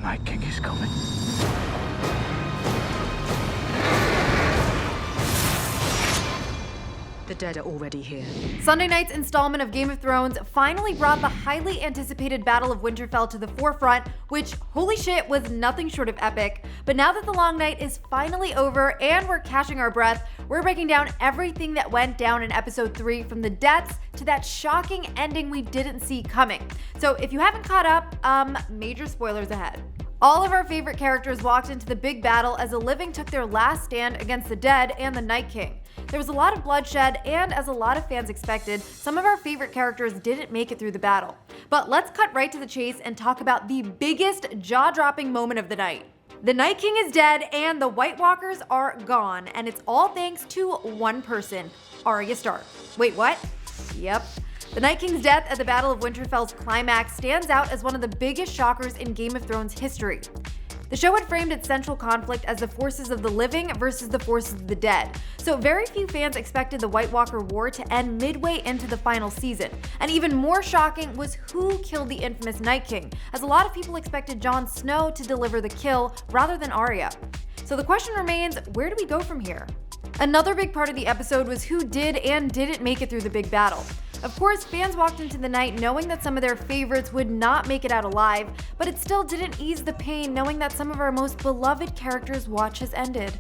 Night King is coming. The dead are already here. Sunday night's installment of Game of Thrones finally brought the highly anticipated Battle of Winterfell to the forefront, which, holy shit, was nothing short of epic. But now that the long night is finally over and we're catching our breath, we're breaking down everything that went down in episode 3, from the deaths to that shocking ending we didn't see coming. So if you haven't caught up, major spoilers ahead. All of our favorite characters walked into the big battle as the living took their last stand against the dead and the Night King. There was a lot of bloodshed, and as a lot of fans expected, some of our favorite characters didn't make it through the battle. But let's cut right to the chase and talk about the biggest jaw-dropping moment of the night. The Night King is dead and the White Walkers are gone, and it's all thanks to one person, Arya Stark. Wait, what? Yep. The Night King's death at the Battle of Winterfell's climax stands out as one of the biggest shockers in Game of Thrones history. The show had framed its central conflict as the forces of the living versus the forces of the dead, so very few fans expected the White Walker War to end midway into the final season. And even more shocking was who killed the infamous Night King, as a lot of people expected Jon Snow to deliver the kill rather than Arya. So the question remains, where do we go from here? Another big part of the episode was who did and didn't make it through the big battle. Of course, fans walked into the night knowing that some of their favorites would not make it out alive, but it still didn't ease the pain knowing that some of our most beloved characters' watch has ended.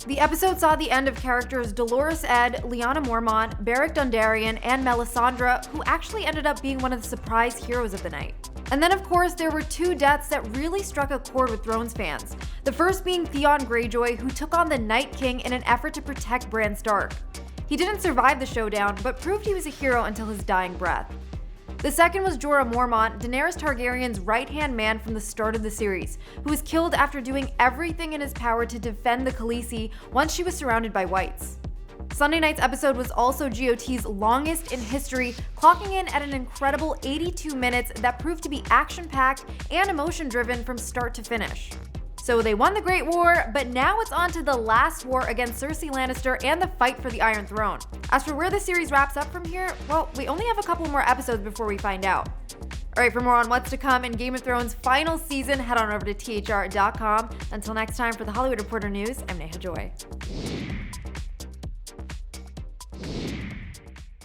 The episode saw the end of characters Dolorous Edd, Lyanna Mormont, Beric Dondarrion, and Melisandre, who actually ended up being one of the surprise heroes of the night. And then, of course, there were two deaths that really struck a chord with Thrones fans. The first being Theon Greyjoy, who took on the Night King in an effort to protect Bran Stark. He didn't survive the showdown, but proved he was a hero until his dying breath. The second was Jorah Mormont, Daenerys Targaryen's right-hand man from the start of the series, who was killed after doing everything in his power to defend the Khaleesi once she was surrounded by whites. Sunday night's episode was also GOT's longest in history, clocking in at an incredible 82 minutes that proved to be action-packed and emotion-driven from start to finish. So they won the Great War, but now it's on to the last war against Cersei Lannister and the fight for the Iron Throne. As for where the series wraps up from here, well, we only have a couple more episodes before we find out. Alright, for more on what's to come in Game of Thrones' final season, head on over to THR.com. Until next time, for the Hollywood Reporter News, I'm Neha Joy.